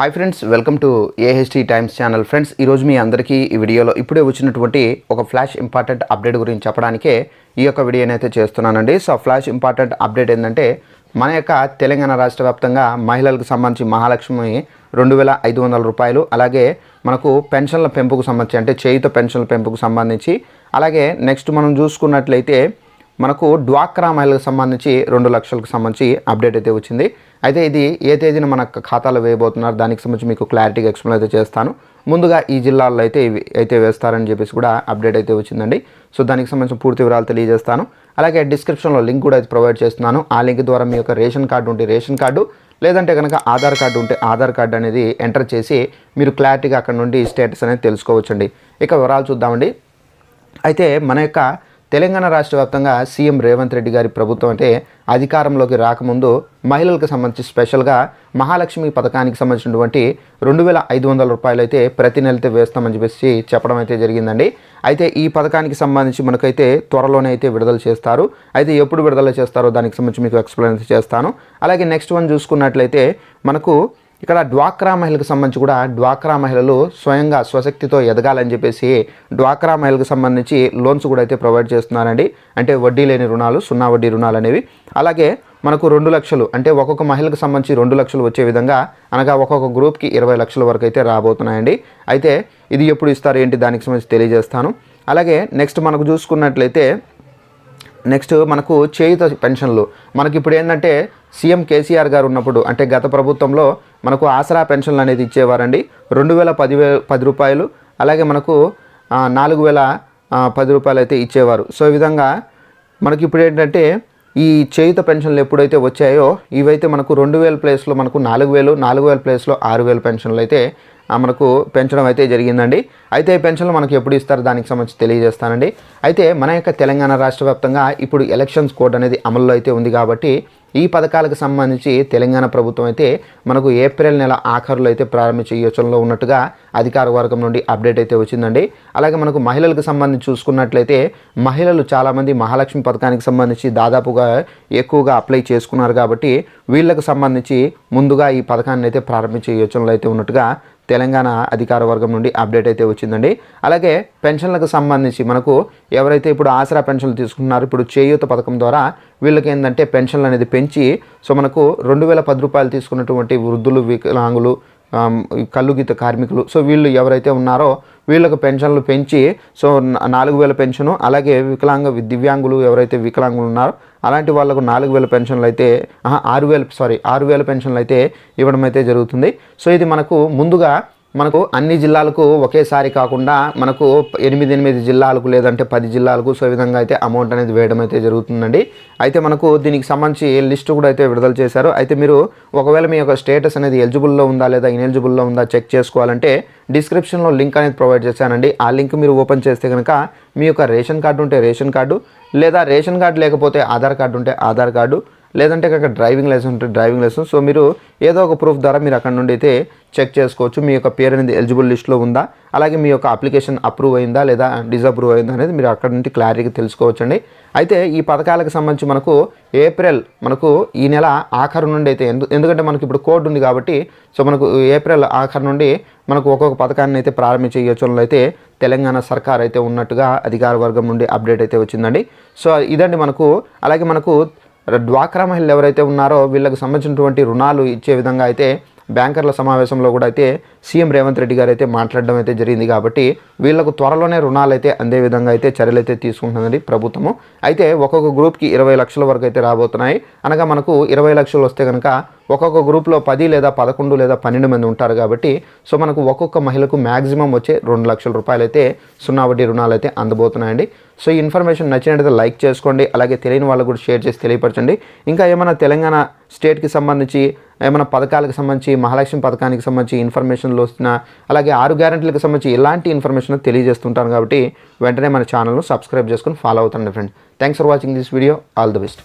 Hi friends, welcome to AHT times channel. Friends, ఈరోజు మీ అందరికీ ఈ వీడియోలో ఇప్పుడే వచ్చినటువంటి ఒక ఫ్లాష్ ఇంపార్టెంట్ అప్డేట్ గురించి చెప్పడానికే ఈ యొక్క వీడియోని అయితే చేస్తున్నానండి. సో ఫ్లాష్ ఇంపార్టెంట్ అప్డేట్ ఏంటంటే మన యొక్క తెలంగాణ రాష్ట్ర వ్యాప్తంగా మహిళలకు సంబంధించి మహాలక్ష్మి 2500 రూపాయలు, అలాగే మనకు పెన్షన్ల పెంపుకు సంబంధించి అంటే చేయుత పెన్షన్ల పెంపుకు సంబంధించి, అలాగే నెక్స్ట్ మనం చూసుకున్నట్లయితే మనకు డ్వాక్రా మహిళలకు సంబంధించి 2 లక్షలకు సంబంధించి అప్డేట్ అయితే వచ్చింది. అయితే ఇది ఏ తేదీన మన ఖాతాలో వేయబోతున్నారు దానికి సంబంధించి మీకు క్లారిటీగా ఎక్స్ప్లెయిన్ అయితే చేస్తాను. ముందుగా ఈ జిల్లాల్లో అయితే వేస్తారని చెప్పేసి కూడా అప్డేట్ అయితే వచ్చిందండి. సో దానికి సంబంధించిన పూర్తి వివరాలు తెలియజేస్తాను. అలాగే డిస్క్రిప్షన్లో లింక్ కూడా అయితే ప్రొవైడ్ చేస్తున్నాను. ఆ లింక్ ద్వారా మీ యొక్క రేషన్ కార్డు ఉంటే రేషన్ కార్డు, లేదంటే కనుక ఆధార్ కార్డు ఉంటే ఆధార్ కార్డు అనేది ఎంటర్ చేసి మీరు క్లారిటీగా అక్కడ నుండి స్టేటస్ అనేది తెలుసుకోవచ్చండి. ఇక వివరాలు చూద్దామండి. అయితే మన యొక్క తెలంగాణ రాష్ట్ర వ్యాప్తంగా సీఎం రేవంత్ రెడ్డి గారి ప్రభుత్వం అంటే అధికారంలోకి రాకముందు మహిళలకు సంబంధించి స్పెషల్గా మహాలక్ష్మి పథకానికి సంబంధించినటువంటి 2500 రూపాయలు అయితే ప్రతి నెలతో వేస్తామని చెప్పేసి చెప్పడం అయితే జరిగిందండి. అయితే ఈ పథకానికి సంబంధించి మనకైతే త్వరలోనే అయితే విడుదల చేస్తారు. అయితే ఎప్పుడు విడుదల చేస్తారో దానికి సంబంధించి మీకు ఎక్స్ప్లెయిన్ చేస్తాను. అలాగే నెక్స్ట్ వన్ చూసుకున్నట్లయితే మనకు ఇక్కడ డ్వాక్రా మహిళలకు సంబంధించి కూడా డ్వాక్రా మహిళలు స్వయంగా స్వశక్తితో ఎదగాలని చెప్పేసి డ్వాక్రా మహిళలకు సంబంధించి లోన్స్ కూడా అయితే ప్రొవైడ్ చేస్తున్నారండి. అంటే వడ్డీ లేని రుణాలు, 0 వడ్డీ రుణాలు అనేవి. అలాగే మనకు 2 లక్షలు అంటే ఒక్కొక్క మహిళకు సంబంధించి 2 లక్షలు వచ్చే విధంగా, అనగా ఒక్కొక్క గ్రూప్కి 20 లక్షల వరకు అయితే రాబోతున్నాయండి. అయితే ఇది ఎప్పుడు ఇస్తారు ఏంటి దానికి సంబంధించి తెలియజేస్తాను. అలాగే నెక్స్ట్ మనకు చూసుకున్నట్లయితే నెక్స్ట్ మనకు చేయుత పెన్షన్లు మనకి ఇప్పుడు ఏంటంటే సీఎం కేసీఆర్ గారు ఉన్నప్పుడు అంటే గత ప్రభుత్వంలో మనకు ఆసరా పెన్షన్లు అనేది ఇచ్చేవారండి. 2010 రూపాయలు, అలాగే మనకు 4010 రూపాయలు అయితే ఇచ్చేవారు. సో ఈ విధంగా మనకి ఇప్పుడు ఏంటంటే ఈ చేయుత పెన్షన్లు ఎప్పుడైతే వచ్చాయో ఇవైతే మనకు 2000 ప్లేస్లో మనకు 4000 ప్లేస్లో 6000 పెన్షన్లు అయితే మనకు పెంచడం అయితే జరిగిందండి. అయితే ఈ పెన్షన్లు మనకు ఎప్పుడు ఇస్తారు దానికి సంబంధించి తెలియజేస్తానండి. అయితే మన యొక్క తెలంగాణ రాష్ట్ర వ్యాప్తంగా ఇప్పుడు ఎలక్షన్స్ కోడ్ అనేది అమల్లో అయితే ఉంది కాబట్టి ఈ పథకాలకు సంబంధించి తెలంగాణ ప్రభుత్వం అయితే మనకు ఏప్రిల్ నెల ఆఖరులో అయితే ప్రారంభించే యోచనలో ఉన్నట్టుగా అధికార వర్గం నుండి అప్డేట్ అయితే వచ్చిందండి. అలాగే మనకు మహిళలకు సంబంధించి చూసుకున్నట్లయితే మహిళలు చాలామంది మహాలక్ష్మి పథకానికి సంబంధించి దాదాపుగా ఎక్కువగా అప్లై చేసుకున్నారు కాబట్టి వీళ్ళకు సంబంధించి ముందుగా ఈ పథకాన్ని అయితే ప్రారంభించే యోచనలో అయితే ఉన్నట్టుగా తెలంగాణ అధికార వర్గం నుండి అప్డేట్ అయితే వచ్చిందండి. అలాగే పెన్షన్లకు సంబంధించి మనకు ఎవరైతే ఇప్పుడు ఆసరా పెన్షన్లు తీసుకుంటున్నారో ఇప్పుడు చేయూత పథకం ద్వారా వీళ్ళకి ఏంటంటే పెన్షన్లు అనేది పెంచి సో మనకు 2010 రూపాయలు తీసుకున్నటువంటి వృద్ధులు, వికలాంగులు, కల్లుగీత కార్మికులు, సో వీళ్ళు ఎవరైతే ఉన్నారో వీళ్ళకు పెన్షన్లు పెంచి సో 4000 పెన్షను, అలాగే దివ్యాంగులు ఎవరైతే వికలాంగులు ఉన్నారో అలాంటి వాళ్ళకు 4000 పెన్షన్లు అయితే 6000 పెన్షన్లు అయితే ఇవ్వడం అయితే జరుగుతుంది. సో ఇది మనకు ముందుగా మనకు అన్ని జిల్లాలకు ఒకేసారి కాకుండా మనకు 8 జిల్లాలకు లేదంటే 10 జిల్లాలకు సో ఈ విధంగా అయితే అమౌంట్ అనేది వేయడం అయితే జరుగుతుందండి. అయితే మనకు దీనికి సంబంధించి లిస్టు కూడా అయితే విడుదల చేశారు. అయితే మీరు ఒకవేళ మీ యొక్క స్టేటస్ అనేది ఎలిజిబుల్లో ఉందా లేదా ఇనెలిజిబుల్లో ఉందా చెక్ చేసుకోవాలంటే డిస్క్రిప్షన్లో లింక్ అనేది ప్రొవైడ్ చేశానండి. ఆ లింక్ మీరు ఓపెన్ చేస్తే కనుక మీ యొక్క రేషన్ కార్డు ఉంటే రేషన్ కార్డు, లేదా రేషన్ కార్డు లేకపోతే ఆధార్ కార్డు ఉంటే ఆధార్ కార్డు, లేదంటే కనుక డ్రైవింగ్ లైసెన్స్ ఉంటే డ్రైవింగ్ లైసెన్స్, సో మీరు ఏదో ఒక ప్రూఫ్ ద్వారా మీరు అక్కడ నుండి అయితే చెక్ చేసుకోవచ్చు మీ యొక్క పేరు అనేది ఎలిజిబుల్ లిస్ట్లో ఉందా, అలాగే మీ యొక్క అప్లికేషన్ అప్రూవ్ అయిందా లేదా డిజప్రూవ్ అయిందా అనేది మీరు అక్కడ నుండి క్లారిటీగా తెలుసుకోవచ్చండి. అయితే ఈ పథకాలకు సంబంధించి మనకు ఏప్రిల్ మనకు ఈ నెల ఆఖరు నుండి అయితే ఎందుకంటే మనకి ఇప్పుడు కోడ్ ఉంది కాబట్టి సో మనకు ఏప్రిల్ ఆఖరు నుండి మనకు ఒక్కొక్క పథకాన్ని అయితే ప్రారంభించే యోచనలో అయితే తెలంగాణ సర్కార్ అయితే ఉన్నట్టుగా అధికార వర్గం నుండి అప్డేట్ అయితే వచ్చిందండి. సో ఇదండి మనకు. అలాగే మనకు డ్వాక్రా మహిళలు ఎవరైతే ఉన్నారో వీళ్ళకి సంబంధించినటువంటి రుణాలు ఇచ్చే విధంగా అయితే బ్యాంకర్ల సమావేశంలో కూడా అయితే సీఎం రేవంత్ రెడ్డి గారు అయితే మాట్లాడడం అయితే జరిగింది కాబట్టి వీళ్ళకు త్వరలోనే రుణాలు అయితే అందే విధంగా అయితే చర్యలు అయితే తీసుకుంటుందండి ప్రభుత్వము. అయితే ఒక్కొక్క గ్రూప్కి 20 లక్షల వరకు అయితే రాబోతున్నాయి. అనగా మనకు 20 లక్షలు వస్తే కనుక ఒక్కొక్క గ్రూప్లో 10 లేదా 11 లేదా 12 మంది ఉంటారు కాబట్టి సో మనకు ఒక్కొక్క మహిళకు మ్యాక్సిమం వచ్చే 2 లక్షల రూపాయలు అయితే 0 వడ్డీ రుణాలు అయితే అందబోతున్నాయండి. సో ఈ ఇన్ఫర్మేషన్ నచ్చినట్లయితే లైక్ చేసుకోండి, అలాగే తెలియని వాళ్ళకు కూడా షేర్ చేసి తెలియపరచండి. ఇంకా ఏమైనా తెలంగాణ స్టేట్కి సంబంధించి ఏమైనా పథకాలకు సంబంధించి మహాలక్ష్మి పథకానికి సంబంధించి ఇన్ఫర్మేషన్లు వస్తున్నా, అలాగే 6 గ్యారెంటీలకు సంబంధించి ఎలాంటి ఇన్ఫర్మేషన్ తెలియజేస్తుంటాను కాబట్టి వెంటనే మన ఛానల్ను సబ్స్క్రైబ్ చేసుకుని ఫాలో అవుతాను friend. Thanks for watching this video. All the best.